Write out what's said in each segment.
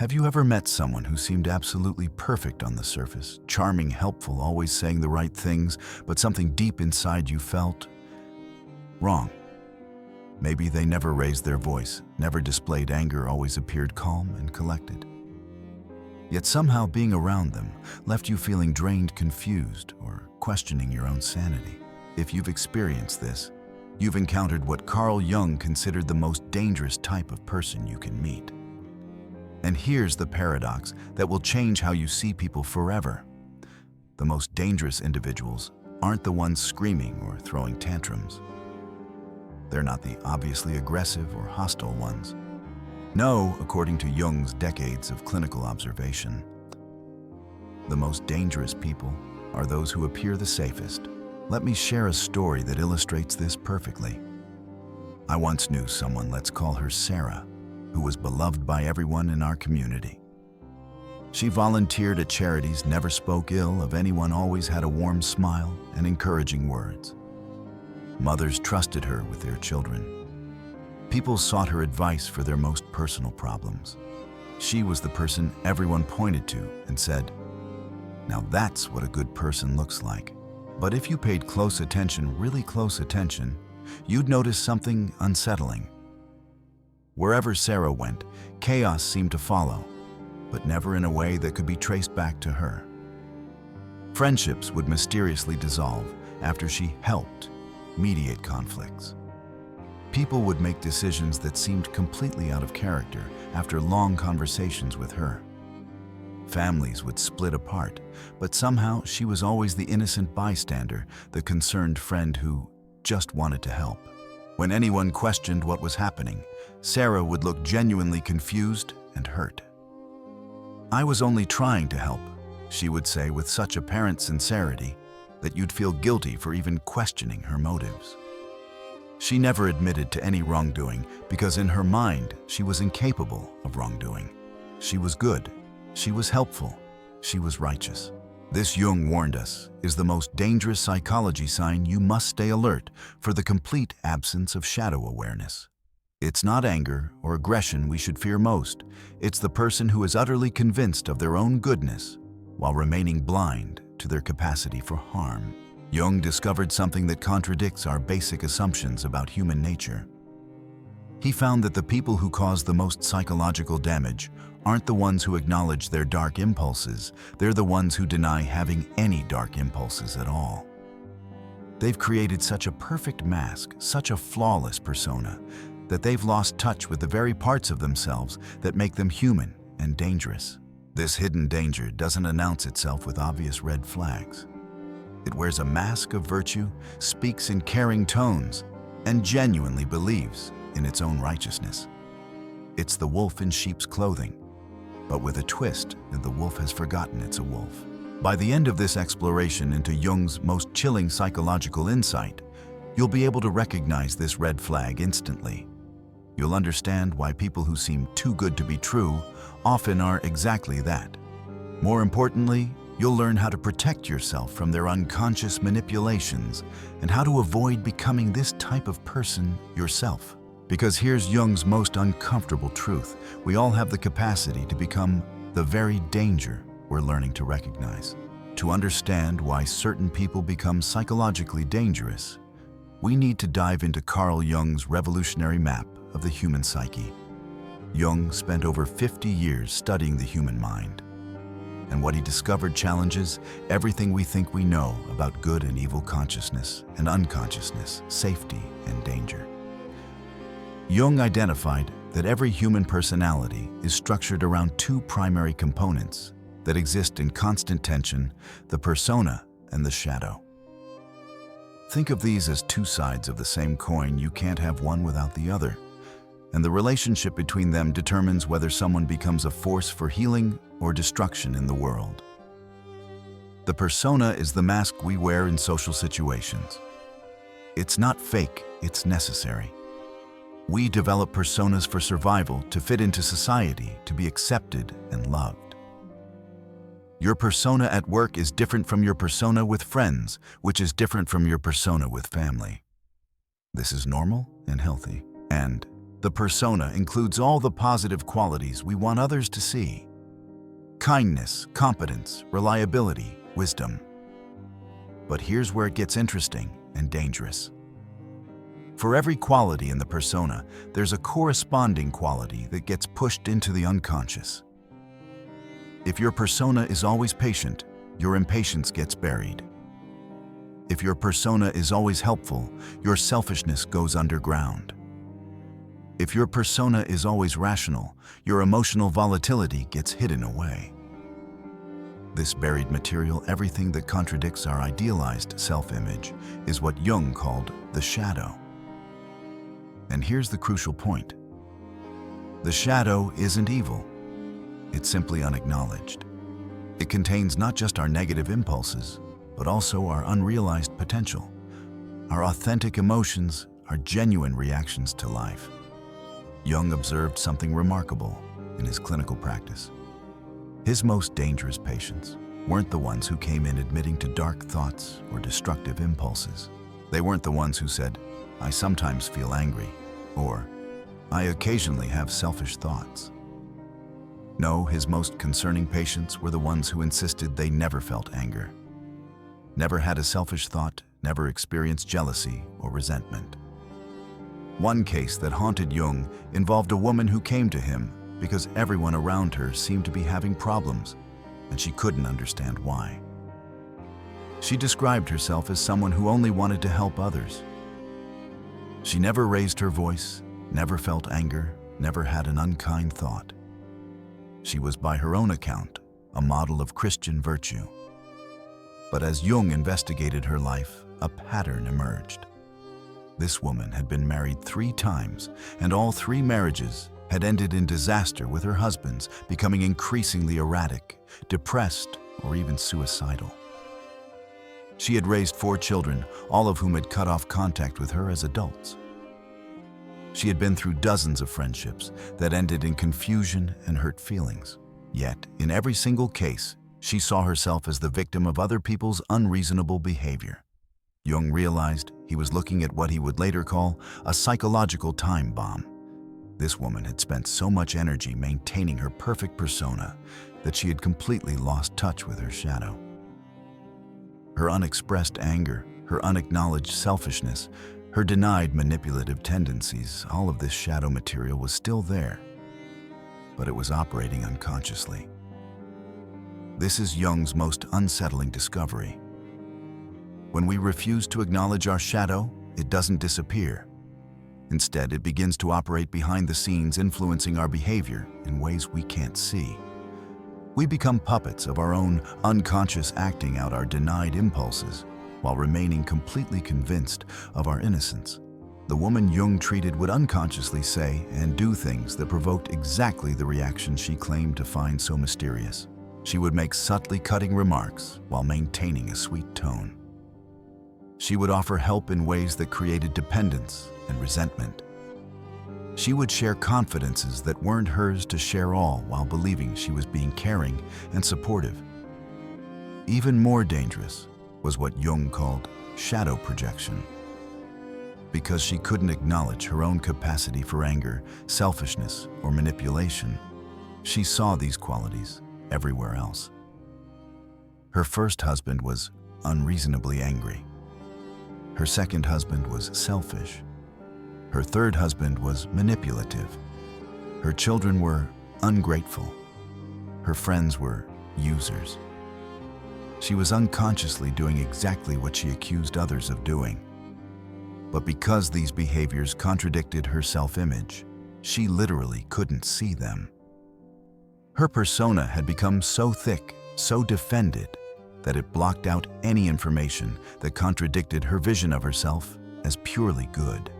Have you ever met someone who seemed absolutely perfect on the surface, charming, helpful, always saying the right things, but something deep inside you felt wrong? Maybe they never raised their voice, never displayed anger, always appeared calm and collected. Yet somehow being around them left you feeling drained, confused, or questioning your own sanity. If you've experienced this, you've encountered what Carl Jung considered the most dangerous type of person you can meet. And here's the paradox that will change how you see people forever. The most dangerous individuals aren't the ones screaming or throwing tantrums. They're not the obviously aggressive or hostile ones. No, according to Jung's decades of clinical observation, the most dangerous people are those who appear the safest. Let me share a story that illustrates this perfectly. I once knew someone, let's call her Sarah, who was beloved by everyone in our community. She volunteered at charities, never spoke ill of anyone, always had a warm smile and encouraging words. Mothers trusted her with their children. People sought her advice for their most personal problems. She was the person everyone pointed to and said, "Now that's what a good person looks like." But if you paid close attention, really close attention, you'd notice something unsettling. Wherever Sarah went, chaos seemed to follow, but never in a way that could be traced back to her. Friendships would mysteriously dissolve after she helped mediate conflicts. People would make decisions that seemed completely out of character after long conversations with her. Families would split apart, but somehow she was always the innocent bystander, the concerned friend who just wanted to help. When anyone questioned what was happening, Sarah would look genuinely confused and hurt. "I was only trying to help," she would say with such apparent sincerity that you'd feel guilty for even questioning her motives. She never admitted to any wrongdoing because in her mind, she was incapable of wrongdoing. She was good, she was helpful, she was righteous. This, Jung warned us, is the most dangerous psychology sign. You must stay alert for the complete absence of shadow awareness. It's not anger or aggression we should fear most. It's the person who is utterly convinced of their own goodness while remaining blind to their capacity for harm. Jung discovered something that contradicts our basic assumptions about human nature. He found that the people who cause the most psychological damage aren't the ones who acknowledge their dark impulses, they're the ones who deny having any dark impulses at all. They've created such a perfect mask, such a flawless persona, that they've lost touch with the very parts of themselves that make them human and dangerous. This hidden danger doesn't announce itself with obvious red flags. It wears a mask of virtue, speaks in caring tones, and genuinely believes in its own righteousness. It's the wolf in sheep's clothing, but with a twist that the wolf has forgotten it's a wolf. By the end of this exploration into Jung's most chilling psychological insight, you'll be able to recognize this red flag instantly. You'll understand why people who seem too good to be true often are exactly that. More importantly, you'll learn how to protect yourself from their unconscious manipulations and how to avoid becoming this type of person yourself. Because here's Jung's most uncomfortable truth. We all have the capacity to become the very danger we're learning to recognize. To understand why certain people become psychologically dangerous, we need to dive into Carl Jung's revolutionary map of the human psyche. Jung spent over 50 years studying the human mind, and what he discovered challenges everything we think we know about good and evil, consciousness and unconsciousness, safety and danger. Jung identified that every human personality is structured around two primary components that exist in constant tension: the persona and the shadow. Think of these as two sides of the same coin. You can't have one without the other, and the relationship between them determines whether someone becomes a force for healing or destruction in the world. The persona is the mask we wear in social situations. It's not fake, it's necessary. We develop personas for survival, to fit into society, to be accepted and loved. Your persona at work is different from your persona with friends, which is different from your persona with family. This is normal and healthy. And The persona includes all the positive qualities we want others to see: kindness, competence, reliability, wisdom. But here's where it gets interesting and dangerous. For every quality in the persona, there's a corresponding quality that gets pushed into the unconscious. If your persona is always patient, your impatience gets buried. If your persona is always helpful, your selfishness goes underground. If your persona is always rational, your emotional volatility gets hidden away. This buried material, everything that contradicts our idealized self-image, is what Jung called the shadow. And here's the crucial point. The shadow isn't evil. It's simply unacknowledged. It contains not just our negative impulses, but also our unrealized potential, our authentic emotions, our genuine reactions to life. Jung observed something remarkable in his clinical practice. His most dangerous patients weren't the ones who came in admitting to dark thoughts or destructive impulses. They weren't the ones who said, "I sometimes feel angry," or "I occasionally have selfish thoughts." No, his most concerning patients were the ones who insisted they never felt anger, never had a selfish thought, never experienced jealousy or resentment. One case that haunted Jung involved a woman who came to him because everyone around her seemed to be having problems, and she couldn't understand why. She described herself as someone who only wanted to help others. She never raised her voice, never felt anger, never had an unkind thought. She was, by her own account, a model of Christian virtue. But as Jung investigated her life, a pattern emerged. This woman had been married 3 times, and all 3 marriages had ended in disaster, with her husbands becoming increasingly erratic, depressed, or even suicidal. She had raised 4 children, all of whom had cut off contact with her as adults. She had been through dozens of friendships that ended in confusion and hurt feelings. Yet, in every single case, she saw herself as the victim of other people's unreasonable behavior. Jung realized he was looking at what he would later call a psychological time bomb. This woman had spent so much energy maintaining her perfect persona that she had completely lost touch with her shadow. Her unexpressed anger, her unacknowledged selfishness, her denied manipulative tendencies, all of this shadow material was still there, but it was operating unconsciously. This is Jung's most unsettling discovery. When we refuse to acknowledge our shadow, it doesn't disappear. Instead, it begins to operate behind the scenes, influencing our behavior in ways we can't see. We become puppets of our own unconscious, acting out our denied impulses while remaining completely convinced of our innocence. The woman Jung treated would unconsciously say and do things that provoked exactly the reaction she claimed to find so mysterious. She would make subtly cutting remarks while maintaining a sweet tone. She would offer help in ways that created dependence and resentment. She would share confidences that weren't hers to share, all while believing she was being caring and supportive. Even more dangerous was what Jung called shadow projection. Because she couldn't acknowledge her own capacity for anger, selfishness, or manipulation, she saw these qualities everywhere else. Her first husband was unreasonably angry. Her second husband was selfish. Her third husband was manipulative. Her children were ungrateful. Her friends were users. She was unconsciously doing exactly what she accused others of doing. But because these behaviors contradicted her self-image, she literally couldn't see them. Her persona had become so thick, so defended, that it blocked out any information that contradicted her vision of herself as purely good.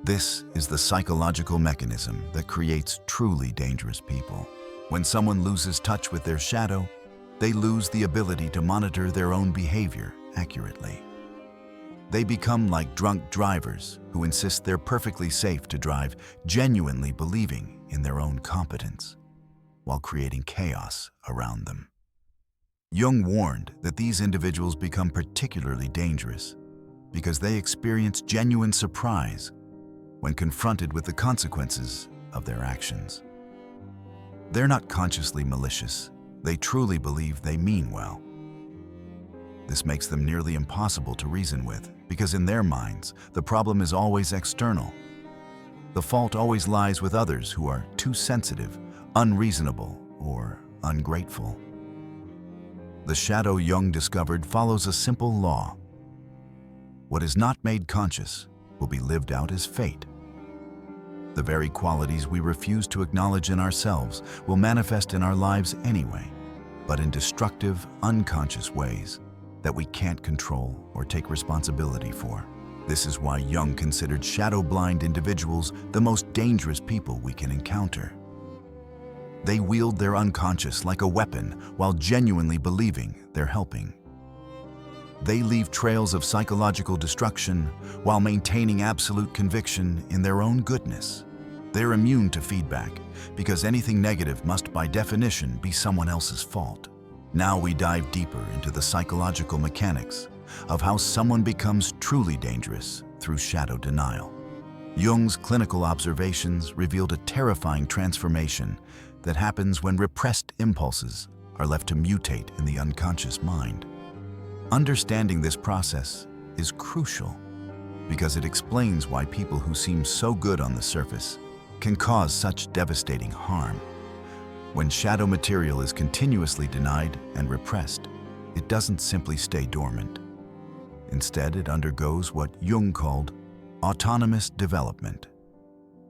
This is the psychological mechanism that creates truly dangerous people. When someone loses touch with their shadow, they lose the ability to monitor their own behavior accurately. They become like drunk drivers who insist they're perfectly safe to drive, genuinely believing in their own competence, while creating chaos around them. Jung warned that these individuals become particularly dangerous because they experience genuine surprise when confronted with the consequences of their actions. They're not consciously malicious. They truly believe they mean well. This makes them nearly impossible to reason with, because in their minds, the problem is always external. The fault always lies with others who are too sensitive, unreasonable, or ungrateful. The shadow Jung discovered follows a simple law. What is not made conscious will be lived out as fate. The very qualities we refuse to acknowledge in ourselves will manifest in our lives anyway, but in destructive, unconscious ways that we can't control or take responsibility for. This is why Jung considered shadow-blind individuals the most dangerous people we can encounter. They wield their unconscious like a weapon while genuinely believing they're helping. They leave trails of psychological destruction while maintaining absolute conviction in their own goodness. They're immune to feedback because anything negative must by definition be someone else's fault. Now we dive deeper into the psychological mechanics of how someone becomes truly dangerous through shadow denial. Jung's clinical observations revealed a terrifying transformation that happens when repressed impulses are left to mutate in the unconscious mind. Understanding this process is crucial because it explains why people who seem so good on the surface can cause such devastating harm. When shadow material is continuously denied and repressed, it doesn't simply stay dormant. Instead, it undergoes what Jung called autonomous development.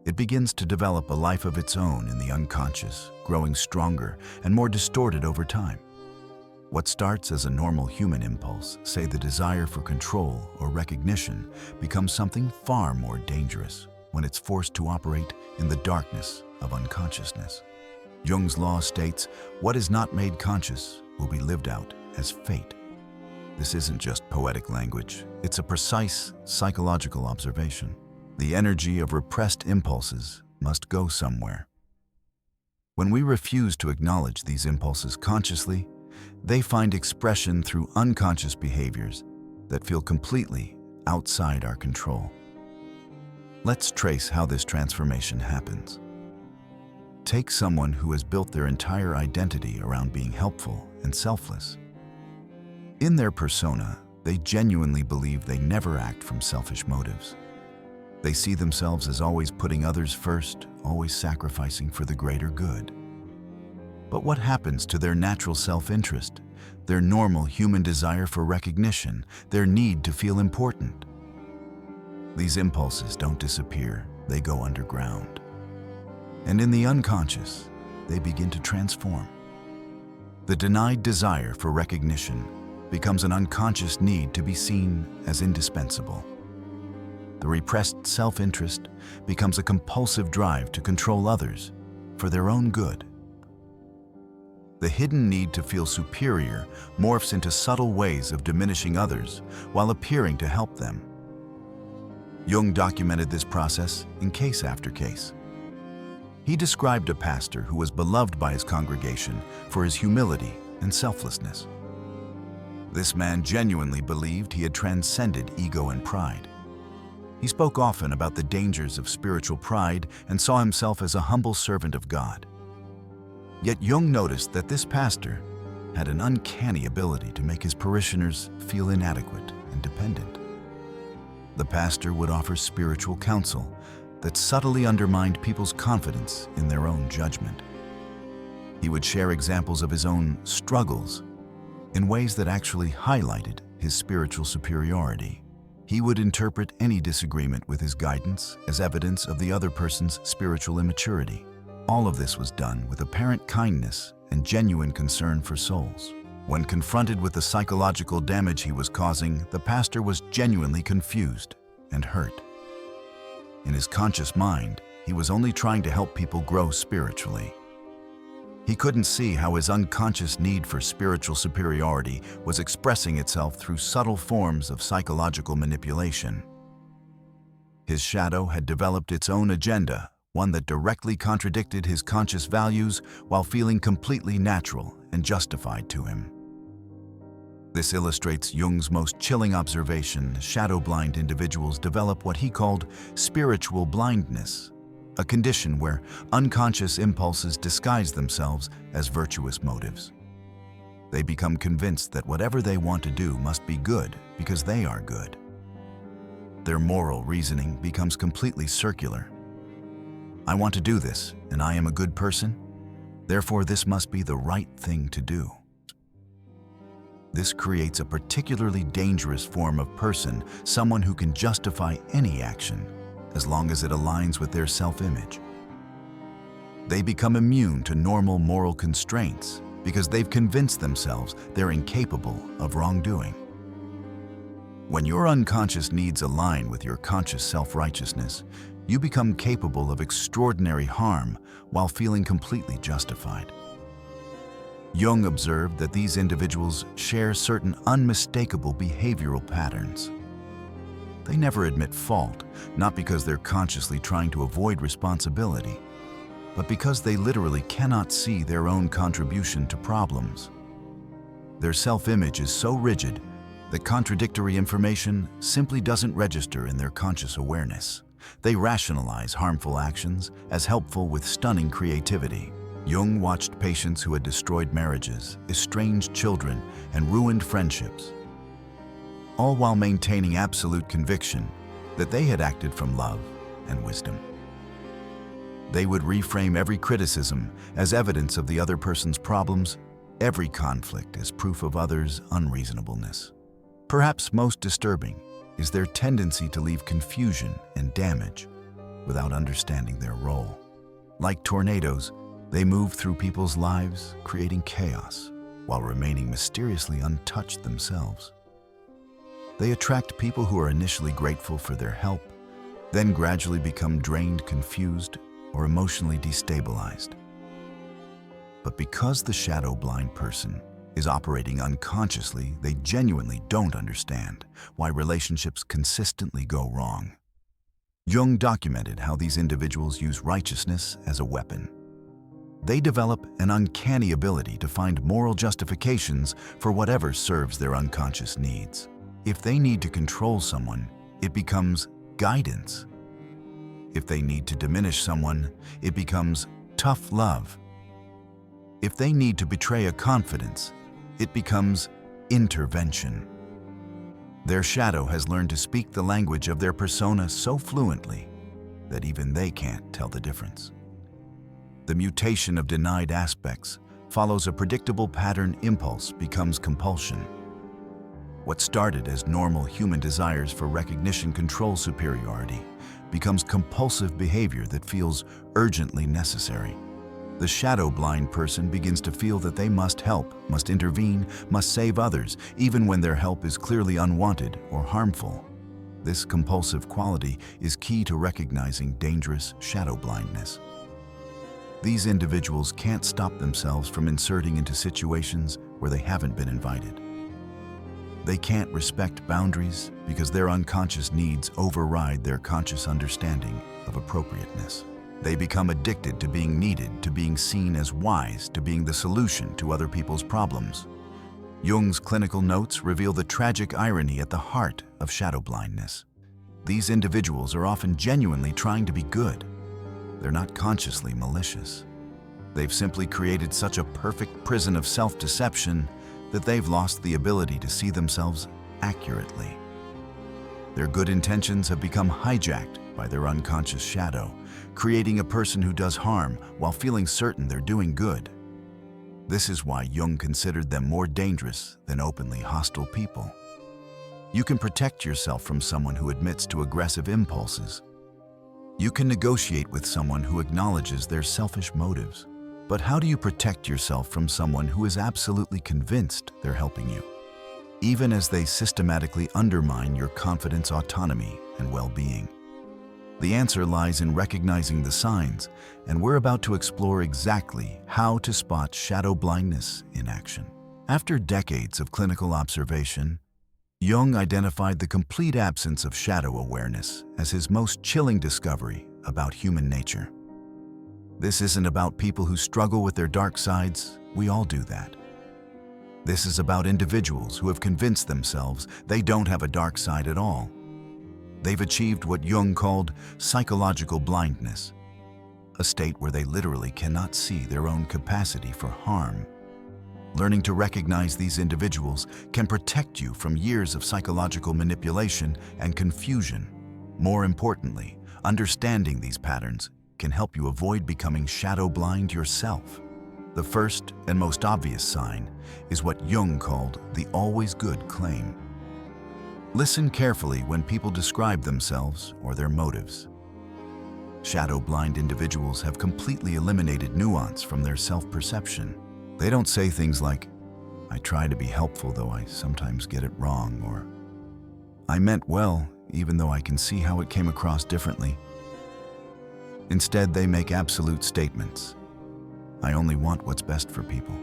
It begins to develop a life of its own in the unconscious, growing stronger and more distorted over time. What starts as a normal human impulse, say the desire for control or recognition, becomes something far more dangerous when it's forced to operate in the darkness of unconsciousness. Jung's law states, what is not made conscious will be lived out as fate. This isn't just poetic language, it's a precise psychological observation. The energy of repressed impulses must go somewhere. When we refuse to acknowledge these impulses consciously, they find expression through unconscious behaviors that feel completely outside our control. Let's trace how this transformation happens. Take someone who has built their entire identity around being helpful and selfless. In their persona, they genuinely believe they never act from selfish motives. They see themselves as always putting others first, always sacrificing for the greater good. But what happens to their natural self-interest, their normal human desire for recognition, their need to feel important? These impulses don't disappear, they go underground. And in the unconscious, they begin to transform. The denied desire for recognition becomes an unconscious need to be seen as indispensable. The repressed self-interest becomes a compulsive drive to control others for their own good. The hidden need to feel superior morphs into subtle ways of diminishing others while appearing to help them. Jung documented this process in case after case. He described a pastor who was beloved by his congregation for his humility and selflessness. This man genuinely believed he had transcended ego and pride. He spoke often about the dangers of spiritual pride and saw himself as a humble servant of God. Yet Jung noticed that this pastor had an uncanny ability to make his parishioners feel inadequate and dependent. The pastor would offer spiritual counsel that subtly undermined people's confidence in their own judgment. He would share examples of his own struggles in ways that actually highlighted his spiritual superiority. He would interpret any disagreement with his guidance as evidence of the other person's spiritual immaturity. All of this was done with apparent kindness and genuine concern for souls. When confronted with the psychological damage he was causing, the pastor was genuinely confused and hurt. In his conscious mind, he was only trying to help people grow spiritually. He couldn't see how his unconscious need for spiritual superiority was expressing itself through subtle forms of psychological manipulation. His shadow had developed its own agenda, one that directly contradicted his conscious values while feeling completely natural and justified to him. This illustrates Jung's most chilling observation. Shadow-blind individuals develop what he called spiritual blindness, a condition where unconscious impulses disguise themselves as virtuous motives. They become convinced that whatever they want to do must be good because they are good. Their moral reasoning becomes completely circular. I want to do this, and I am a good person, therefore this must be the right thing to do. This creates a particularly dangerous form of person, someone who can justify any action as long as it aligns with their self-image. They become immune to normal moral constraints because they've convinced themselves they're incapable of wrongdoing. When your unconscious needs align with your conscious self-righteousness, you become capable of extraordinary harm while feeling completely justified. Jung observed that these individuals share certain unmistakable behavioral patterns. They never admit fault, not because they're consciously trying to avoid responsibility, but because they literally cannot see their own contribution to problems. Their self-image is so rigid that contradictory information simply doesn't register in their conscious awareness. They rationalize harmful actions as helpful with stunning creativity. Jung watched patients who had destroyed marriages, estranged children, and ruined friendships, all while maintaining absolute conviction that they had acted from love and wisdom. They would reframe every criticism as evidence of the other person's problems, every conflict as proof of others' unreasonableness. Perhaps most disturbing is their tendency to leave confusion and damage without understanding their role. Like tornadoes, they move through people's lives, creating chaos, while remaining mysteriously untouched themselves. They attract people who are initially grateful for their help, then gradually become drained, confused, or emotionally destabilized. But because the shadow-blind person is operating unconsciously, they genuinely don't understand why relationships consistently go wrong. Jung documented how these individuals use righteousness as a weapon. They develop an uncanny ability to find moral justifications for whatever serves their unconscious needs. If they need to control someone, it becomes guidance. If they need to diminish someone, it becomes tough love. If they need to betray a confidence, it becomes intervention. Their shadow has learned to speak the language of their persona so fluently that even they can't tell the difference. The mutation of denied aspects follows a predictable pattern. Impulse becomes compulsion. What started as normal human desires for recognition, control, superiority becomes compulsive behavior that feels urgently necessary. The shadow-blind person begins to feel that they must help, must intervene, must save others, even when their help is clearly unwanted or harmful. This compulsive quality is key to recognizing dangerous shadow blindness. These individuals can't stop themselves from inserting into situations where they haven't been invited. They can't respect boundaries because their unconscious needs override their conscious understanding of appropriateness. They become addicted to being needed, to being seen as wise, to being the solution to other people's problems. Jung's clinical notes reveal the tragic irony at the heart of shadow blindness. These individuals are often genuinely trying to be good. They're not consciously malicious. They've simply created such a perfect prison of self-deception that they've lost the ability to see themselves accurately. Their good intentions have become hijacked by their unconscious shadow, creating a person who does harm while feeling certain they're doing good. This is why Jung considered them more dangerous than openly hostile people. You can protect yourself from someone who admits to aggressive impulses. You can negotiate with someone who acknowledges their selfish motives. But how do you protect yourself from someone who is absolutely convinced they're helping you, even as they systematically undermine your confidence, autonomy, and well-being? The answer lies in recognizing the signs, and we're about to explore exactly how to spot shadow blindness in action. After decades of clinical observation, Jung identified the complete absence of shadow awareness as his most chilling discovery about human nature. This isn't about people who struggle with their dark sides. We all do that. This is about individuals who have convinced themselves they don't have a dark side at all. They've achieved what Jung called psychological blindness, a state where they literally cannot see their own capacity for harm. Learning to recognize these individuals can protect you from years of psychological manipulation and confusion. More importantly, understanding these patterns can help you avoid becoming shadow blind yourself. The first and most obvious sign is what Jung called the always good claim. Listen carefully when people describe themselves or their motives. Shadow-blind individuals have completely eliminated nuance from their self-perception. They don't say things like, "I try to be helpful though I sometimes get it wrong," or "I meant well even though I can see how it came across differently." Instead, they make absolute statements. "I only want what's best for people.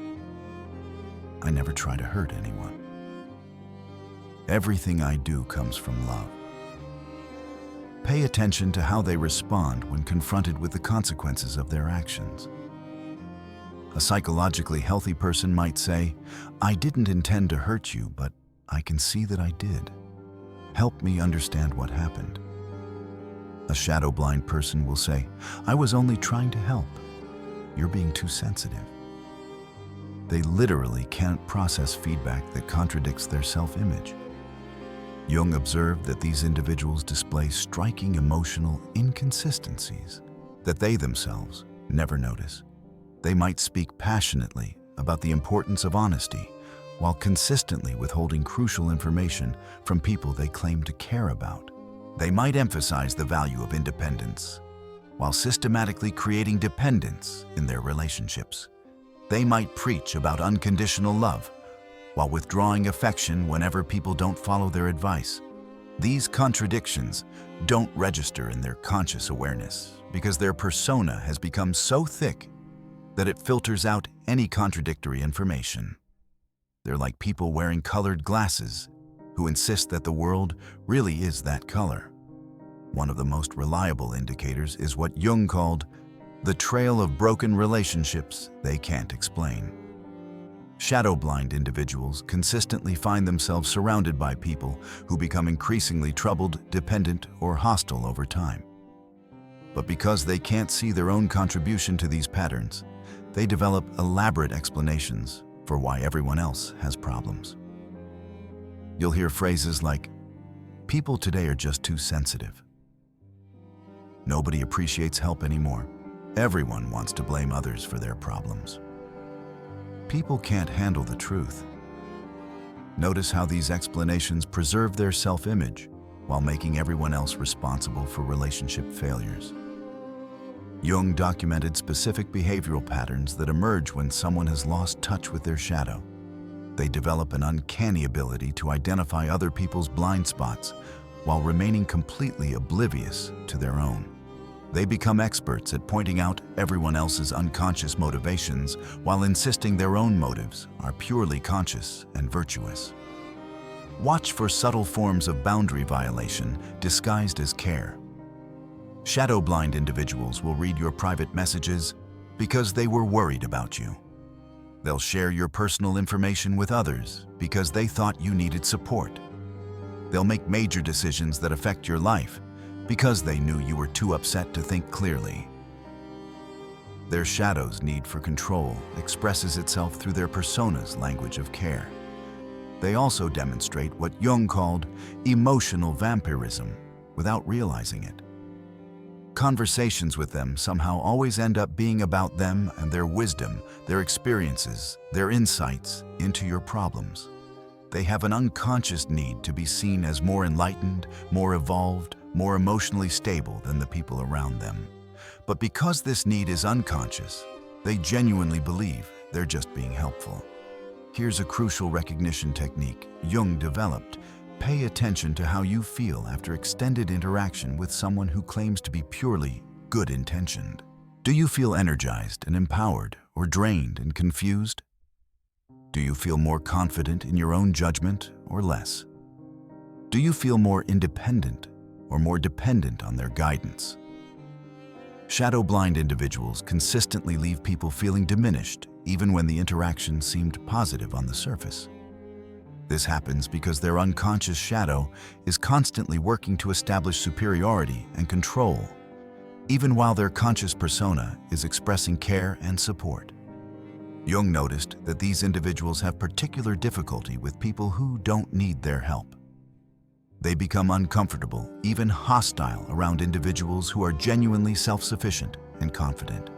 I never try to hurt anyone. Everything I do comes from love." Pay attention to how they respond when confronted with the consequences of their actions. A psychologically healthy person might say, "I didn't intend to hurt you, but I can see that I did. Help me understand what happened." A shadow-blind person will say, "I was only trying to help. You're being too sensitive." They literally can't process feedback that contradicts their self-image. Jung observed that these individuals display striking emotional inconsistencies that they themselves never notice. They might speak passionately about the importance of honesty while consistently withholding crucial information from people they claim to care about. They might emphasize the value of independence while systematically creating dependence in their relationships. They might preach about unconditional love while withdrawing affection whenever people don't follow their advice. These contradictions don't register in their conscious awareness because their persona has become so thick that it filters out any contradictory information. They're like people wearing colored glasses who insist that the world really is that color. One of the most reliable indicators is what Jung called the trail of broken relationships they can't explain. Shadow-blind individuals consistently find themselves surrounded by people who become increasingly troubled, dependent, or hostile over time. But because they can't see their own contribution to these patterns, they develop elaborate explanations for why everyone else has problems. You'll hear phrases like, "People today are just too sensitive." "Nobody appreciates help anymore. Everyone wants to blame others for their problems." "People can't handle the truth." Notice how these explanations preserve their self-image while making everyone else responsible for relationship failures. Jung documented specific behavioral patterns that emerge when someone has lost touch with their shadow. They develop an uncanny ability to identify other people's blind spots while remaining completely oblivious to their own. They become experts at pointing out everyone else's unconscious motivations while insisting their own motives are purely conscious and virtuous. Watch for subtle forms of boundary violation disguised as care. Shadow-blind individuals will read your private messages because they were worried about you. They'll share your personal information with others because they thought you needed support. They'll make major decisions that affect your life because they knew you were too upset to think clearly. Their shadow's need for control expresses itself through their persona's language of care. They also demonstrate what Jung called emotional vampirism without realizing it. Conversations with them somehow always end up being about them and their wisdom, their experiences, their insights into your problems. They have an unconscious need to be seen as more enlightened, more evolved, more emotionally stable than the people around them. But because this need is unconscious, they genuinely believe they're just being helpful. Here's a crucial recognition technique Jung developed. Pay attention to how you feel after extended interaction with someone who claims to be purely good-intentioned. Do you feel energized and empowered, or drained and confused? Do you feel more confident in your own judgment or less? Do you feel more independent or more dependent on their guidance? Shadow-blind individuals consistently leave people feeling diminished, even when the interaction seemed positive on the surface. This happens because their unconscious shadow is constantly working to establish superiority and control, even while their conscious persona is expressing care and support. Jung noticed that these individuals have particular difficulty with people who don't need their help. They become uncomfortable, even hostile, around individuals who are genuinely self-sufficient and confident.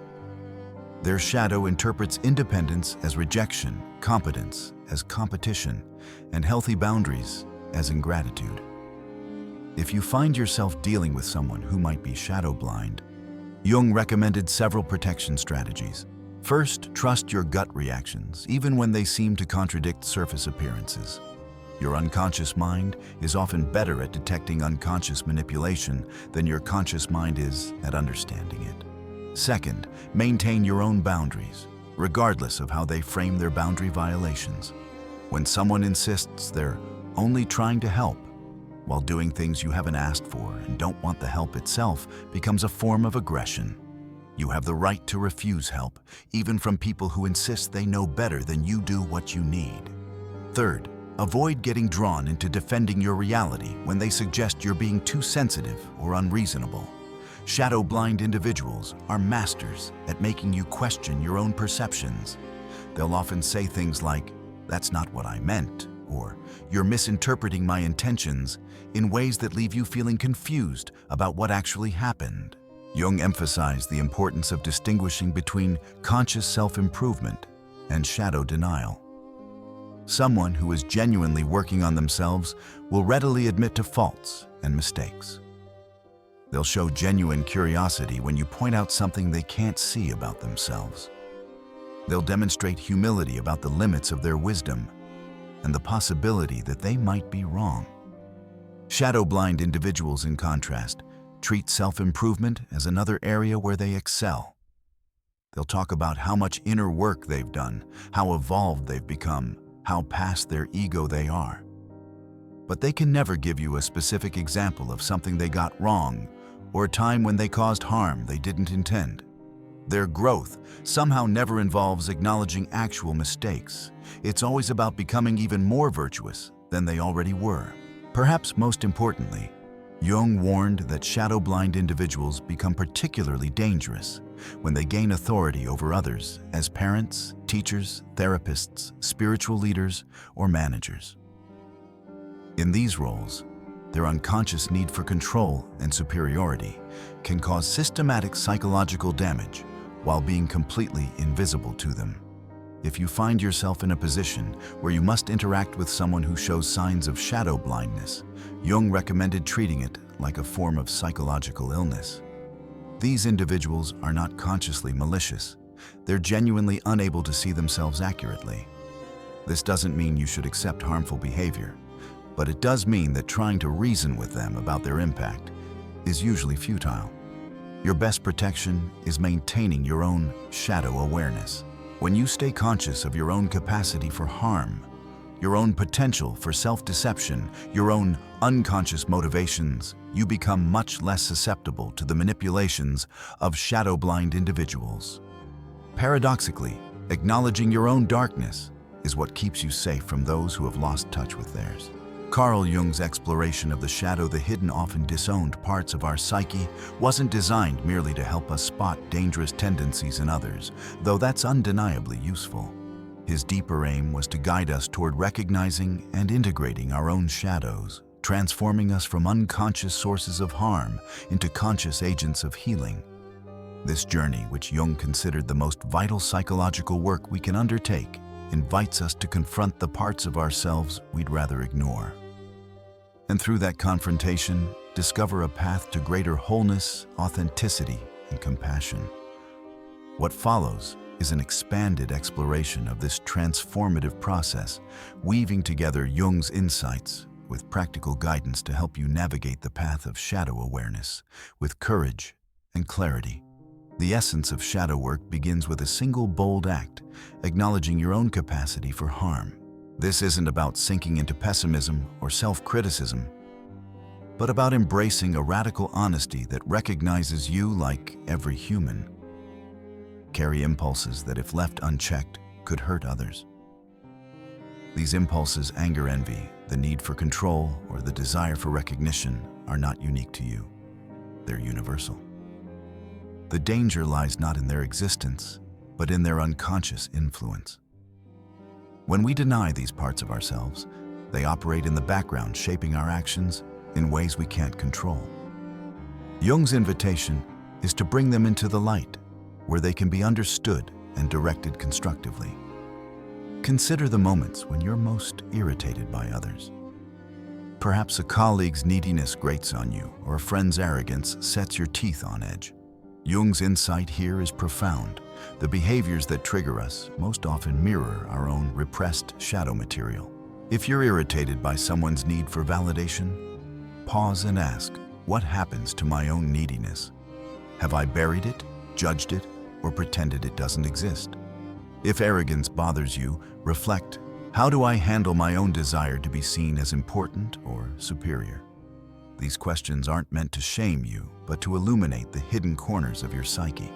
Their shadow interprets independence as rejection, competence as competition, and healthy boundaries as ingratitude. If you find yourself dealing with someone who might be shadow blind, Jung recommended several protection strategies. First, trust your gut reactions, even when they seem to contradict surface appearances. Your unconscious mind is often better at detecting unconscious manipulation than your conscious mind is at understanding it. Second, maintain your own boundaries, regardless of how they frame their boundary violations. When someone insists they're only trying to help, while doing things you haven't asked for and don't want the help itself, becomes a form of aggression. You have the right to refuse help, even from people who insist they know better than you do what you need. Third, avoid getting drawn into defending your reality when they suggest you're being too sensitive or unreasonable. Shadow-blind individuals are masters at making you question your own perceptions. They'll often say things like, "That's not what I meant," or "You're misinterpreting my intentions," in ways that leave you feeling confused about what actually happened. Jung emphasized the importance of distinguishing between conscious self-improvement and shadow denial. Someone who is genuinely working on themselves will readily admit to faults and mistakes. They'll show genuine curiosity when you point out something they can't see about themselves. They'll demonstrate humility about the limits of their wisdom and the possibility that they might be wrong. Shadow-blind individuals, in contrast, treat self-improvement as another area where they excel. They'll talk about how much inner work they've done, how evolved they've become, how past their ego they are. But they can never give you a specific example of something they got wrong or a time when they caused harm they didn't intend. Their growth somehow never involves acknowledging actual mistakes. It's always about becoming even more virtuous than they already were. Perhaps most importantly, Jung warned that shadow-blind individuals become particularly dangerous when they gain authority over others as parents, teachers, therapists, spiritual leaders, or managers. In these roles, their unconscious need for control and superiority can cause systematic psychological damage while being completely invisible to them. If you find yourself in a position where you must interact with someone who shows signs of shadow blindness, Jung recommended treating it like a form of psychological illness. These individuals are not consciously malicious. They're genuinely unable to see themselves accurately. This doesn't mean you should accept harmful behavior, but it does mean that trying to reason with them about their impact is usually futile. Your best protection is maintaining your own shadow awareness. When you stay conscious of your own capacity for harm, your own potential for self-deception, your own unconscious motivations, you become much less susceptible to the manipulations of shadow-blind individuals. Paradoxically, acknowledging your own darkness is what keeps you safe from those who have lost touch with theirs. Carl Jung's exploration of the shadow, the hidden, often disowned parts of our psyche, wasn't designed merely to help us spot dangerous tendencies in others, though that's undeniably useful. His deeper aim was to guide us toward recognizing and integrating our own shadows, transforming us from unconscious sources of harm into conscious agents of healing. This journey, which Jung considered the most vital psychological work we can undertake, invites us to confront the parts of ourselves we'd rather ignore. And through that confrontation, discover a path to greater wholeness, authenticity, and compassion. What follows is an expanded exploration of this transformative process, weaving together Jung's insights with practical guidance to help you navigate the path of shadow awareness with courage and clarity. The essence of shadow work begins with a single bold act, acknowledging your own capacity for harm. This isn't about sinking into pessimism or self-criticism, but about embracing a radical honesty that recognizes you like every human. carry impulses that, if left unchecked, could hurt others. These impulses, anger, envy, the need for control, or the desire for recognition, are not unique to you. They're universal. The danger lies not in their existence, but in their unconscious influence. When we deny these parts of ourselves, they operate in the background, shaping our actions in ways we can't control. Jung's invitation is to bring them into the light, where they can be understood and directed constructively. Consider the moments when you're most irritated by others. Perhaps a colleague's neediness grates on you, or a friend's arrogance sets your teeth on edge. Jung's insight here is profound. The behaviors that trigger us most often mirror our own repressed shadow material. If you're irritated by someone's need for validation, pause and ask, what happens to my own neediness? Have I buried it, judged it, or pretended it doesn't exist? If arrogance bothers you, reflect, how do I handle my own desire to be seen as important or superior? These questions aren't meant to shame you, but to illuminate the hidden corners of your psyche.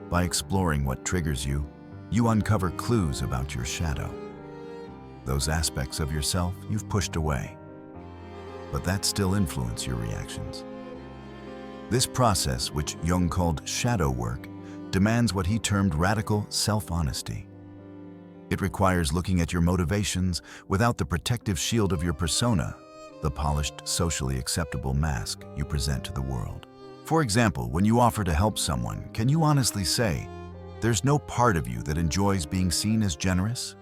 By exploring what triggers you, you uncover clues about your shadow. Those aspects of yourself you've pushed away, but that still influence your reactions. This process, which Jung called shadow work, demands what he termed radical self-honesty. It requires looking at your motivations without the protective shield of your persona, the polished, socially acceptable mask you present to the world. For example, when you offer to help someone, can you honestly say, there's no part of you that enjoys being seen as generous?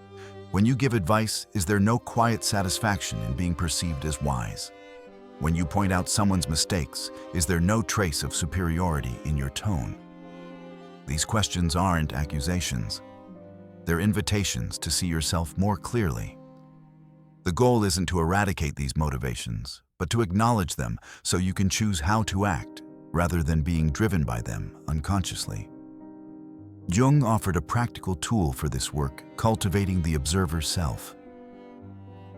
When you give advice, is there no quiet satisfaction in being perceived as wise? When you point out someone's mistakes, is there no trace of superiority in your tone? These questions aren't accusations. They're invitations to see yourself more clearly. The goal isn't to eradicate these motivations, but to acknowledge them so you can choose how to act, rather than being driven by them unconsciously. Jung offered a practical tool for this work, cultivating the observer self.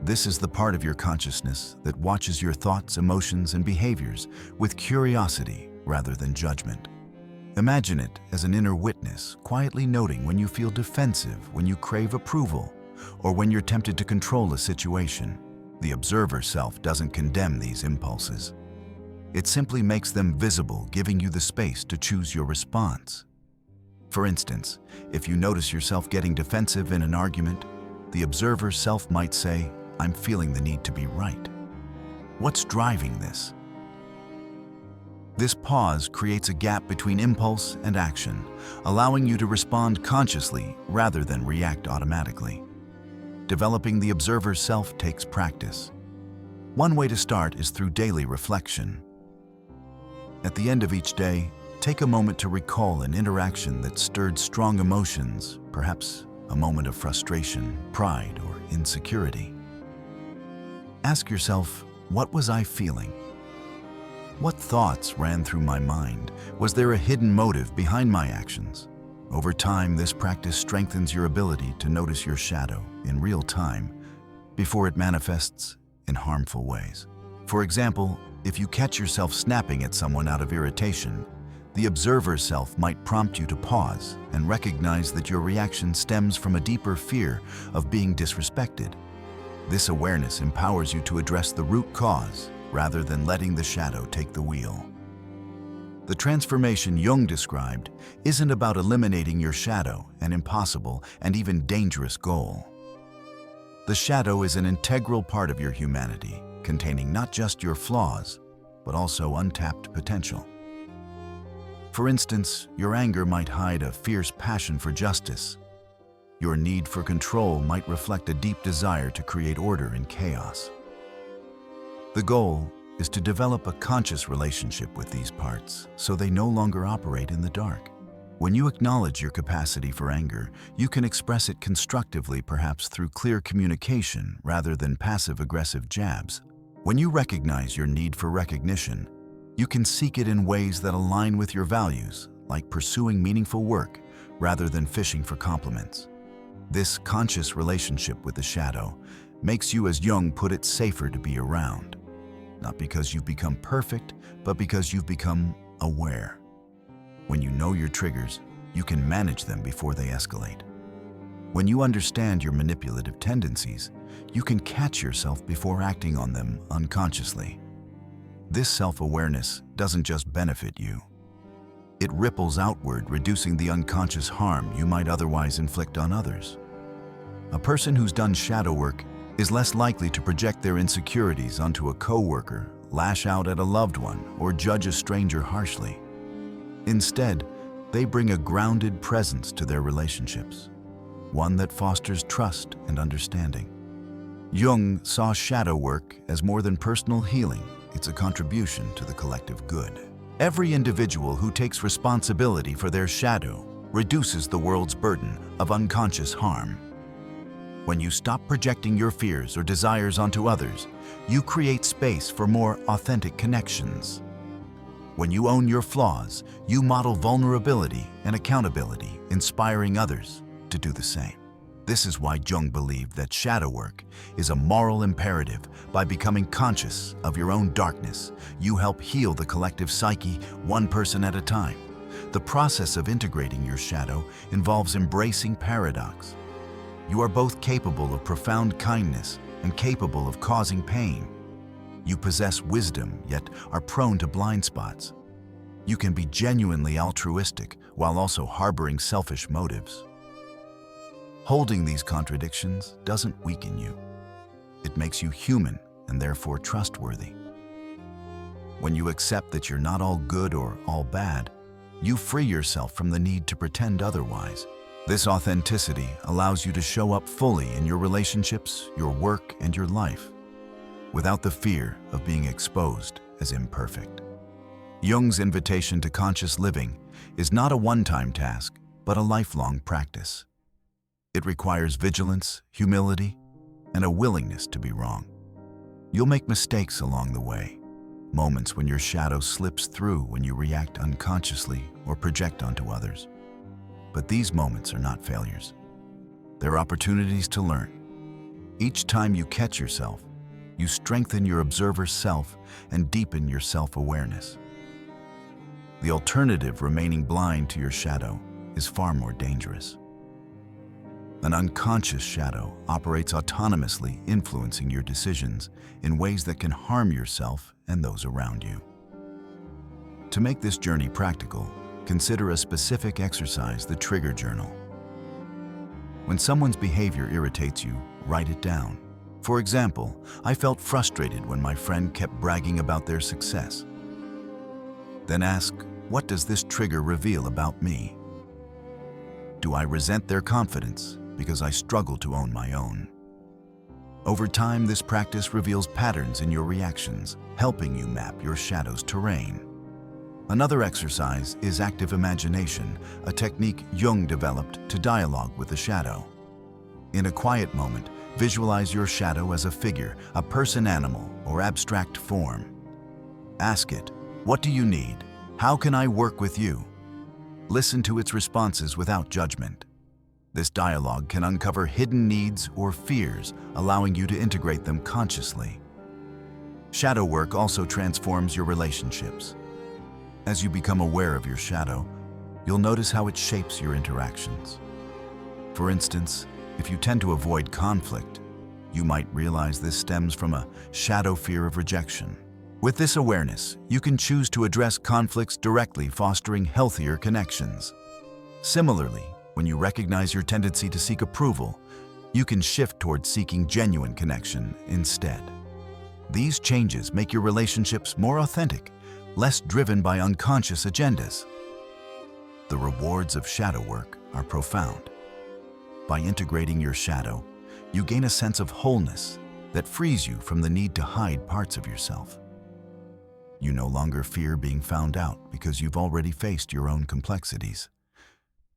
This is the part of your consciousness that watches your thoughts, emotions, and behaviors with curiosity rather than judgment. Imagine it as an inner witness, quietly noting when you feel defensive, when you crave approval, or when you're tempted to control a situation. The observer self doesn't condemn these impulses. It simply makes them visible, giving you the space to choose your response. For instance, if you notice yourself getting defensive in an argument, the observer self might say, I'm feeling the need to be right. What's driving this? This pause creates a gap between impulse and action, allowing you to respond consciously rather than react automatically. Developing the observer self takes practice. One way to start is through daily reflection. At the end of each day, take a moment to recall an interaction that stirred strong emotions, perhaps a moment of frustration, pride, or insecurity. Ask yourself, what was I feeling? What thoughts ran through my mind? Was there a hidden motive behind my actions? Over time, this practice strengthens your ability to notice your shadow in real time before it manifests in harmful ways. For example, if you catch yourself snapping at someone out of irritation, the observer self might prompt you to pause and recognize that your reaction stems from a deeper fear of being disrespected. This awareness empowers you to address the root cause rather than letting the shadow take the wheel. The transformation Jung described isn't about eliminating your shadow, an impossible and even dangerous goal. The shadow is an integral part of your humanity, containing not just your flaws, but also untapped potential. For instance, your anger might hide a fierce passion for justice. Your need for control might reflect a deep desire to create order in chaos. The goal is to develop a conscious relationship with these parts so they no longer operate in the dark. When you acknowledge your capacity for anger, you can express it constructively, perhaps through clear communication rather than passive-aggressive jabs. When you recognize your need for recognition, you can seek it in ways that align with your values, like pursuing meaningful work rather than fishing for compliments. This conscious relationship with the shadow makes you, as Jung put it, safer to be around. Not because you've become perfect, but because you've become aware. When you know your triggers, you can manage them before they escalate. When you understand your manipulative tendencies, you can catch yourself before acting on them unconsciously. This self-awareness doesn't just benefit you. It ripples outward, reducing the unconscious harm you might otherwise inflict on others. A person who's done shadow work is less likely to project their insecurities onto a coworker, lash out at a loved one, or judge a stranger harshly. Instead, they bring a grounded presence to their relationships, one that fosters trust and understanding. Jung saw shadow work as more than personal healing. It's a contribution to the collective good. Every individual who takes responsibility for their shadow reduces the world's burden of unconscious harm. When you stop projecting your fears or desires onto others, you create space for more authentic connections. When you own your flaws, you model vulnerability and accountability, inspiring others to do the same. This is why Jung believed that shadow work is a moral imperative. By becoming conscious of your own darkness, you help heal the collective psyche one person at a time. The process of integrating your shadow involves embracing paradox. You are both capable of profound kindness and capable of causing pain. You possess wisdom, yet are prone to blind spots. You can be genuinely altruistic while also harboring selfish motives. Holding these contradictions doesn't weaken you. It makes you human and therefore trustworthy. When you accept that you're not all good or all bad, you free yourself from the need to pretend otherwise. This authenticity allows you to show up fully in your relationships, your work, and your life, without the fear of being exposed as imperfect. Jung's invitation to conscious living is not a one-time task, but a lifelong practice. It requires vigilance, humility, and a willingness to be wrong. You'll make mistakes along the way, moments when your shadow slips through when you react unconsciously or project onto others. But these moments are not failures. They're opportunities to learn. Each time you catch yourself, you strengthen your observer self and deepen your self-awareness. The alternative, remaining blind to your shadow, is far more dangerous. An unconscious shadow operates autonomously, influencing your decisions in ways that can harm yourself and those around you. To make this journey practical, consider a specific exercise, the trigger journal. When someone's behavior irritates you, write it down. For example, I felt frustrated when my friend kept bragging about their success. Then ask, what does this trigger reveal about me? Do I resent their confidence because I struggle to own my own? Over time, this practice reveals patterns in your reactions, helping you map your shadow's terrain. Another exercise is active imagination, a technique Jung developed to dialogue with the shadow. In a quiet moment, visualize your shadow as a figure, a person, animal, or abstract form. Ask it, what do you need? How can I work with you? Listen to its responses without judgment. This dialogue can uncover hidden needs or fears, allowing you to integrate them consciously. Shadow work also transforms your relationships. As you become aware of your shadow, you'll notice how it shapes your interactions. For instance, if you tend to avoid conflict, you might realize this stems from a shadow fear of rejection. With this awareness, you can choose to address conflicts directly, fostering healthier connections. Similarly, when you recognize your tendency to seek approval, you can shift towards seeking genuine connection instead. These changes make your relationships more authentic, less driven by unconscious agendas. The rewards of shadow work are profound. By integrating your shadow, you gain a sense of wholeness that frees you from the need to hide parts of yourself. You no longer fear being found out because you've already faced your own complexities.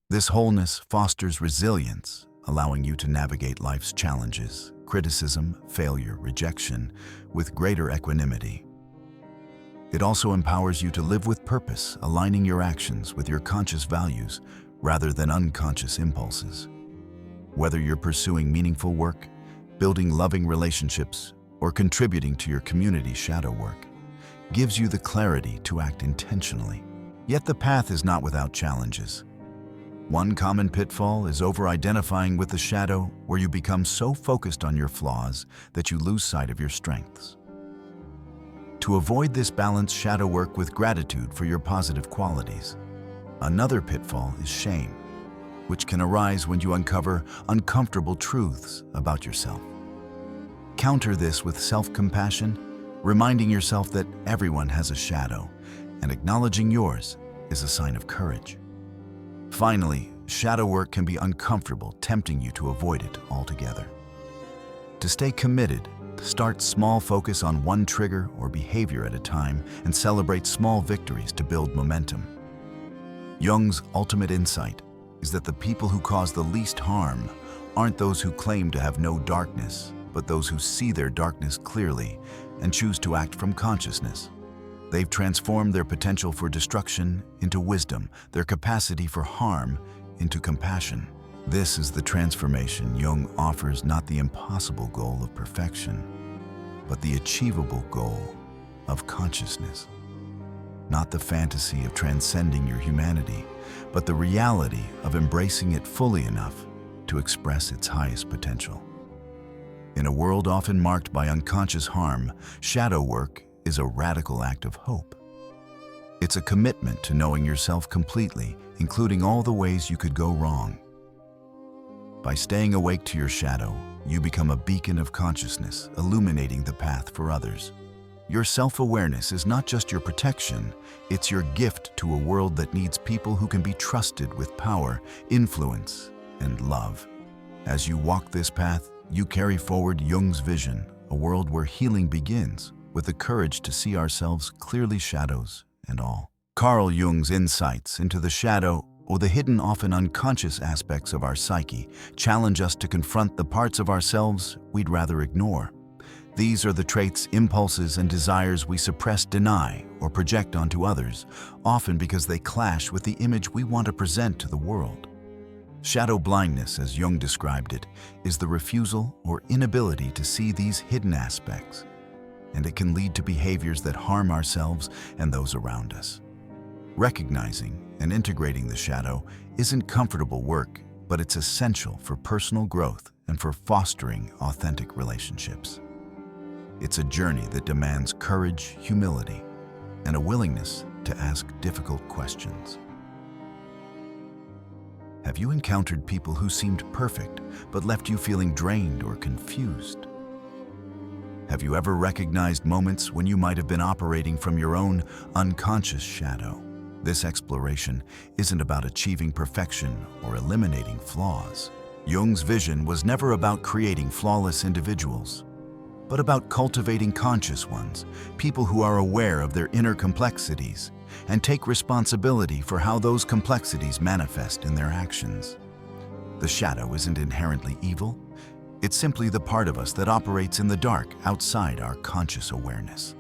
This wholeness fosters resilience, allowing you to navigate life's challenges, criticism, failure, rejection, with greater equanimity. It also empowers you to live with purpose, aligning your actions with your conscious values rather than unconscious impulses. Whether you're pursuing meaningful work, building loving relationships, or contributing to your community, shadow work gives you the clarity to act intentionally. Yet the path is not without challenges. One common pitfall is over-identifying with the shadow, where you become so focused on your flaws that you lose sight of your strengths. To avoid this, balance shadow work with gratitude for your positive qualities. Another pitfall is shame, which can arise when you uncover uncomfortable truths about yourself. Counter this with self-compassion, reminding yourself that everyone has a shadow, and acknowledging yours is a sign of courage. Finally, shadow work can be uncomfortable, tempting you to avoid it altogether. To stay committed, start small, focus on one trigger or behavior at a time, and celebrate small victories to build momentum. Jung's ultimate insight is that the people who cause the least harm aren't those who claim to have no darkness, but those who see their darkness clearly and choose to act from consciousness. They've transformed their potential for destruction into wisdom, their capacity for harm into compassion. This is the transformation Jung offers, not the impossible goal of perfection, but the achievable goal of consciousness. Not the fantasy of transcending your humanity, but the reality of embracing it fully enough to express its highest potential. In a world often marked by unconscious harm, shadow work is a radical act of hope. It's a commitment to knowing yourself completely, including all the ways you could go wrong. By staying awake to your shadow, you become a beacon of consciousness, illuminating the path for others. Your self-awareness is not just your protection, it's your gift to a world that needs people who can be trusted with power, influence, and love. As you walk this path, you carry forward Jung's vision, a world where healing begins, with the courage to see ourselves clearly, shadows and all. Carl Jung's insights into the shadow, or the hidden, often unconscious aspects of our psyche, challenge us to confront the parts of ourselves we'd rather ignore. These are the traits, impulses, and desires we suppress, deny, or project onto others, often because they clash with the image we want to present to the world. Shadow blindness, as Jung described it, is the refusal or inability to see these hidden aspects, and it can lead to behaviors that harm ourselves and those around us. Recognizing and integrating the shadow isn't comfortable work, but it's essential for personal growth and for fostering authentic relationships. It's a journey that demands courage, humility, and a willingness to ask difficult questions. Have you encountered people who seemed perfect but left you feeling drained or confused? Have you ever recognized moments when you might have been operating from your own unconscious shadow? This exploration isn't about achieving perfection or eliminating flaws. Jung's vision was never about creating flawless individuals, but about cultivating conscious ones, people who are aware of their inner complexities and take responsibility for how those complexities manifest in their actions. The shadow isn't inherently evil. It's simply the part of us that operates in the dark outside our conscious awareness.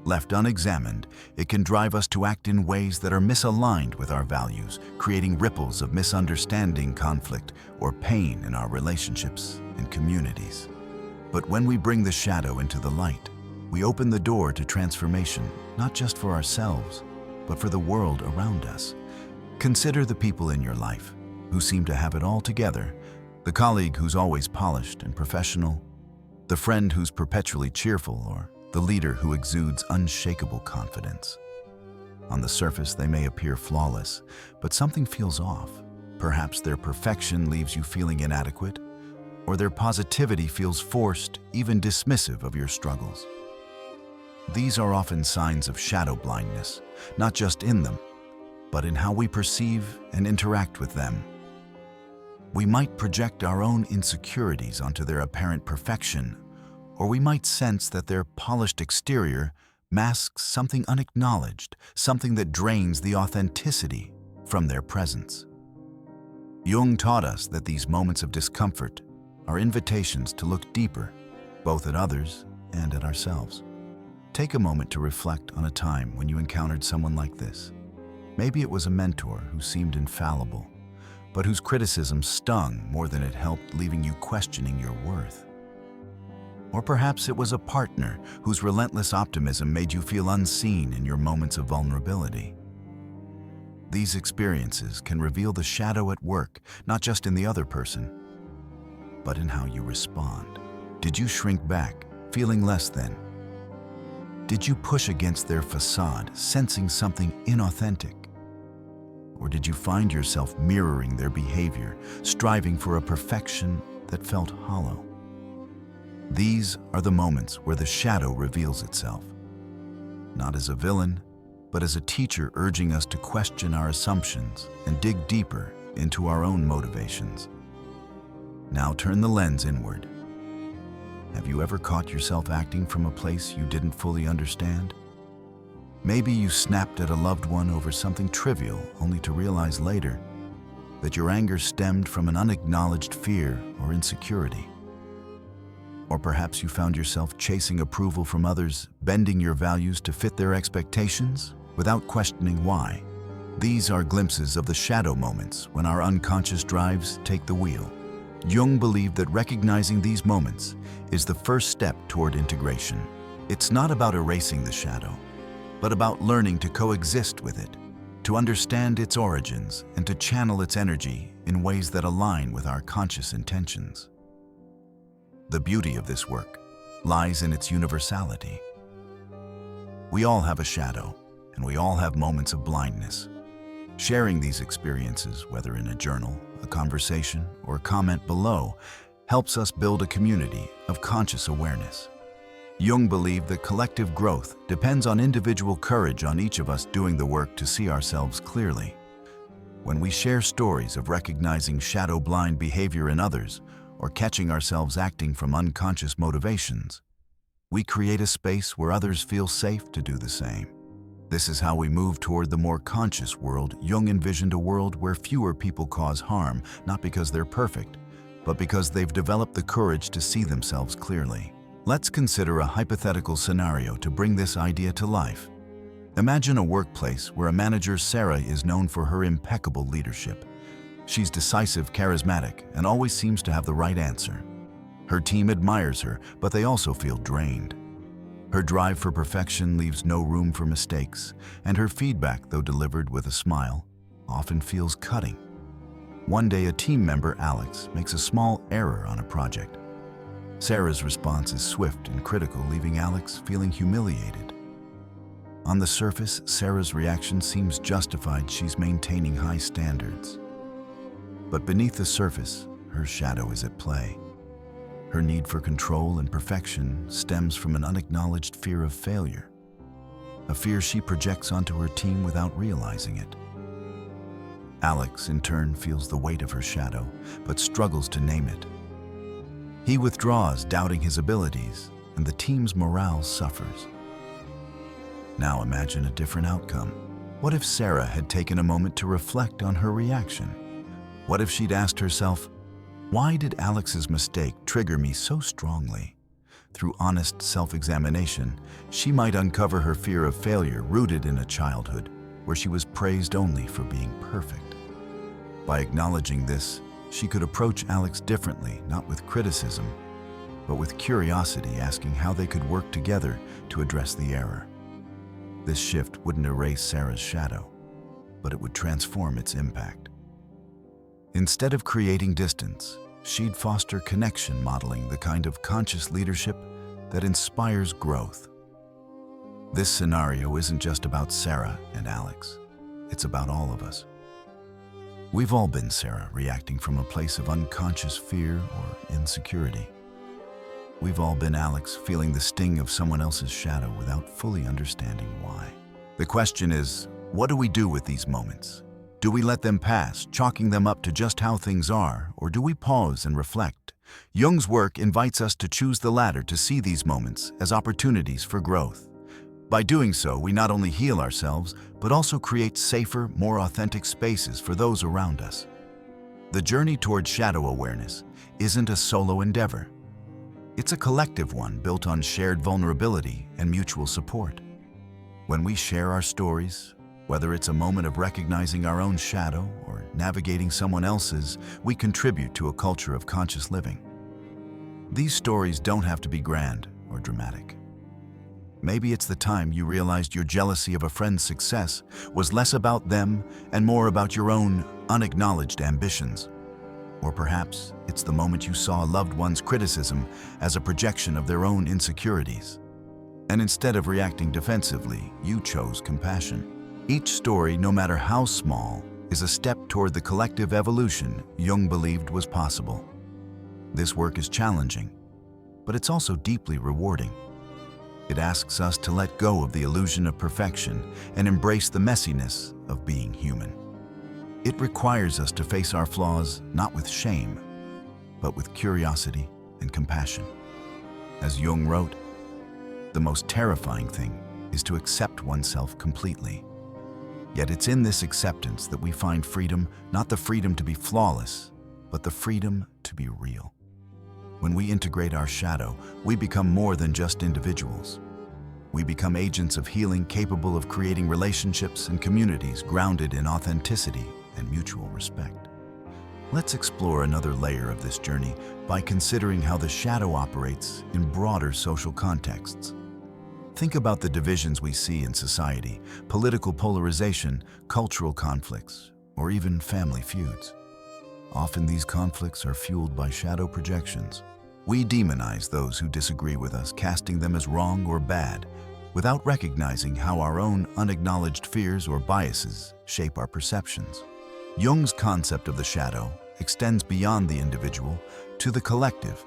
Left unexamined, it can drive us to act in ways that are misaligned with our values, creating ripples of misunderstanding, conflict, or pain in our relationships and communities. But when we bring the shadow into the light, we open the door to transformation, not just for ourselves, but for the world around us. Consider the people in your life who seem to have it all together, the colleague who's always polished and professional, the friend who's perpetually cheerful, or the leader who exudes unshakable confidence. On the surface, they may appear flawless, but something feels off. Perhaps their perfection leaves you feeling inadequate, or their positivity feels forced, even dismissive of your struggles. These are often signs of shadow blindness, not just in them, but in how we perceive and interact with them. We might project our own insecurities onto their apparent perfection, or we might sense that their polished exterior masks something unacknowledged, something that drains the authenticity from their presence. Jung taught us that these moments of discomfort are invitations to look deeper, both at others and at ourselves. Take a moment to reflect on a time when you encountered someone like this. Maybe it was a mentor who seemed infallible, but whose criticism stung more than it helped, leaving you questioning your worth. Or perhaps it was a partner whose relentless optimism made you feel unseen in your moments of vulnerability. These experiences can reveal the shadow at work, not just in the other person, but in how you respond. Did you shrink back, feeling less than? Did you push against their facade, sensing something inauthentic? Or did you find yourself mirroring their behavior, striving for a perfection that felt hollow? These are the moments where the shadow reveals itself, not as a villain, but as a teacher urging us to question our assumptions and dig deeper into our own motivations. Now turn the lens inward. Have you ever caught yourself acting from a place you didn't fully understand? Maybe you snapped at a loved one over something trivial, only to realize later that your anger stemmed from an unacknowledged fear or insecurity. Or perhaps you found yourself chasing approval from others, bending your values to fit their expectations without questioning why. These are glimpses of the shadow moments when our unconscious drives take the wheel. Jung believed that recognizing these moments is the first step toward integration. It's not about erasing the shadow, but about learning to coexist with it, to understand its origins and to channel its energy in ways that align with our conscious intentions. The beauty of this work lies in its universality. We all have a shadow, and we all have moments of blindness. Sharing these experiences, whether in a journal, a conversation, or a comment below, helps us build a community of conscious awareness. Jung believed that collective growth depends on individual courage, on each of us doing the work to see ourselves clearly. When we share stories of recognizing shadow-blind behavior in others, or catching ourselves acting from unconscious motivations, we create a space where others feel safe to do the same. This is how we move toward the more conscious world. Jung envisioned a world where fewer people cause harm, not because they're perfect, but because they've developed the courage to see themselves clearly. Let's consider a hypothetical scenario to bring this idea to life. Imagine a workplace where a manager, Sarah, is known for her impeccable leadership. She's decisive, charismatic, and always seems to have the right answer. Her team admires her, but they also feel drained. Her drive for perfection leaves no room for mistakes, and her feedback, though delivered with a smile, often feels cutting. One day, a team member, Alex, makes a small error on a project. Sarah's response is swift and critical, leaving Alex feeling humiliated. On the surface, Sarah's reaction seems justified. She's maintaining high standards. But beneath the surface, her shadow is at play. Her need for control and perfection stems from an unacknowledged fear of failure, a fear she projects onto her team without realizing it. Alex, in turn, feels the weight of her shadow, but struggles to name it. He withdraws, doubting his abilities, and the team's morale suffers. Now imagine a different outcome. What if Sarah had taken a moment to reflect on her reaction? What if she'd asked herself, why did Alex's mistake trigger me so strongly? Through honest self-examination, she might uncover her fear of failure rooted in a childhood where she was praised only for being perfect. By acknowledging this, she could approach Alex differently, not with criticism, but with curiosity, asking how they could work together to address the error. This shift wouldn't erase Sarah's shadow, but it would transform its impact. Instead of creating distance, she'd foster connection, modeling the kind of conscious leadership that inspires growth. This scenario isn't just about Sarah and Alex. It's about all of us. We've all been Sarah, reacting from a place of unconscious fear or insecurity. We've all been Alex, feeling the sting of someone else's shadow without fully understanding why. The question is, what do we do with these moments? Do we let them pass, chalking them up to just how things are, or do we pause and reflect? Jung's work invites us to choose the latter, to see these moments as opportunities for growth. By doing so, we not only heal ourselves, but also create safer, more authentic spaces for those around us. The journey toward shadow awareness isn't a solo endeavor. It's a collective one built on shared vulnerability and mutual support. When we share our stories, whether it's a moment of recognizing our own shadow or navigating someone else's, we contribute to a culture of conscious living. These stories don't have to be grand or dramatic. Maybe it's the time you realized your jealousy of a friend's success was less about them and more about your own unacknowledged ambitions. Or perhaps it's the moment you saw a loved one's criticism as a projection of their own insecurities. And instead of reacting defensively, you chose compassion. Each story, no matter how small, is a step toward the collective evolution Jung believed was possible. This work is challenging, but it's also deeply rewarding. It asks us to let go of the illusion of perfection and embrace the messiness of being human. It requires us to face our flaws not with shame, but with curiosity and compassion. As Jung wrote, the most terrifying thing is to accept oneself completely. Yet it's in this acceptance that we find freedom, not the freedom to be flawless, but the freedom to be real. When we integrate our shadow, we become more than just individuals. We become agents of healing capable of creating relationships and communities grounded in authenticity and mutual respect. Let's explore another layer of this journey by considering how the shadow operates in broader social contexts. Think about the divisions we see in society, political polarization, cultural conflicts, or even family feuds. Often these conflicts are fueled by shadow projections. We demonize those who disagree with us, casting them as wrong or bad, without recognizing how our own unacknowledged fears or biases shape our perceptions. Jung's concept of the shadow extends beyond the individual to the collective,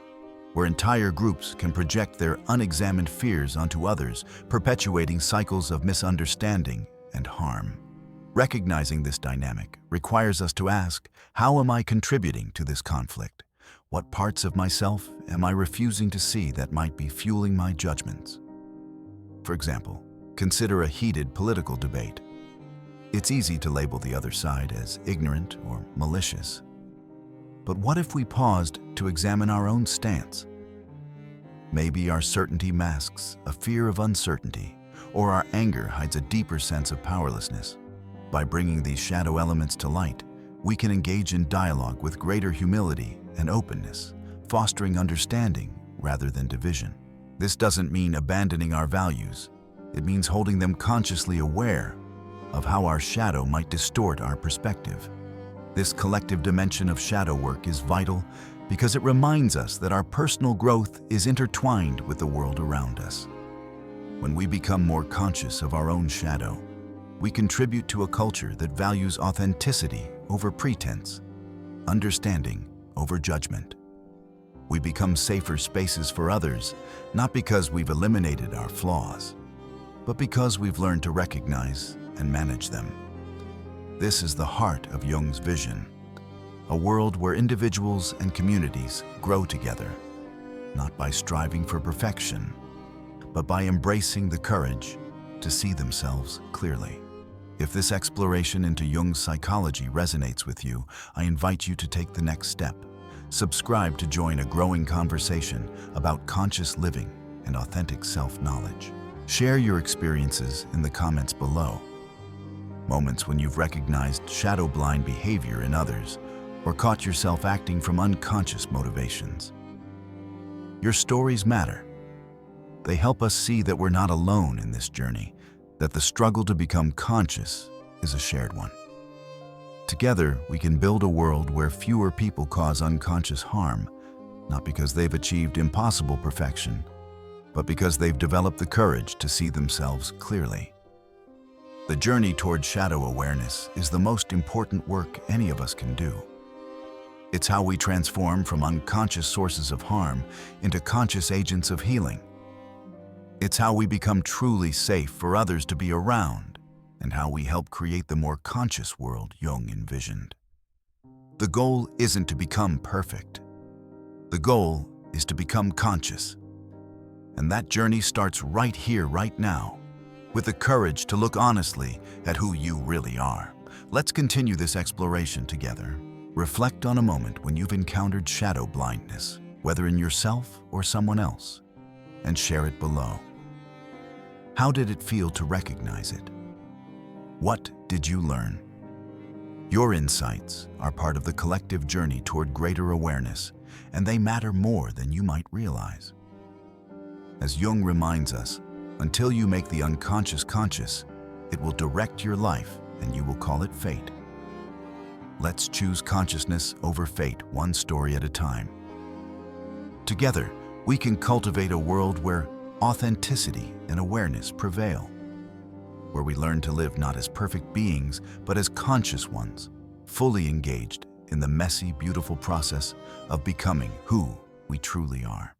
where entire groups can project their unexamined fears onto others, perpetuating cycles of misunderstanding and harm. Recognizing this dynamic requires us to ask, how am I contributing to this conflict? What parts of myself am I refusing to see that might be fueling my judgments? For example, consider a heated political debate. It's easy to label the other side as ignorant or malicious. But what if we paused to examine our own stance? Maybe our certainty masks a fear of uncertainty, or our anger hides a deeper sense of powerlessness. By bringing these shadow elements to light, we can engage in dialogue with greater humility and openness, fostering understanding rather than division. This doesn't mean abandoning our values. It means holding them consciously aware of how our shadow might distort our perspective. This collective dimension of shadow work is vital because it reminds us that our personal growth is intertwined with the world around us. When we become more conscious of our own shadow, we contribute to a culture that values authenticity over pretense, understanding over judgment. We become safer spaces for others, not because we've eliminated our flaws, but because we've learned to recognize and manage them. This is the heart of Jung's vision, a world where individuals and communities grow together, not by striving for perfection, but by embracing the courage to see themselves clearly. If this exploration into Jung's psychology resonates with you, I invite you to take the next step. Subscribe to join a growing conversation about conscious living and authentic self-knowledge. Share your experiences in the comments below. Moments when you've recognized shadow-blind behavior in others or caught yourself acting from unconscious motivations. Your stories matter. They help us see that we're not alone in this journey, that the struggle to become conscious is a shared one. Together, we can build a world where fewer people cause unconscious harm, not because they've achieved impossible perfection, but because they've developed the courage to see themselves clearly. The journey toward shadow awareness is the most important work any of us can do. It's how we transform from unconscious sources of harm into conscious agents of healing. It's how we become truly safe for others to be around, and how we help create the more conscious world Jung envisioned. The goal isn't to become perfect. The goal is to become conscious. And that journey starts right here, right now, with the courage to look honestly at who you really are. Let's continue this exploration together. Reflect on a moment when you've encountered shadow blindness, whether in yourself or someone else, and share it below. How did it feel to recognize it? What did you learn? Your insights are part of the collective journey toward greater awareness, and they matter more than you might realize. As Jung reminds us, Until you make the unconscious conscious, it will direct your life and you will call it fate. Let's choose consciousness over fate, one story at a time. Together, we can cultivate a world where authenticity and awareness prevail, where we learn to live not as perfect beings, but as conscious ones, fully engaged in the messy, beautiful process of becoming who we truly are.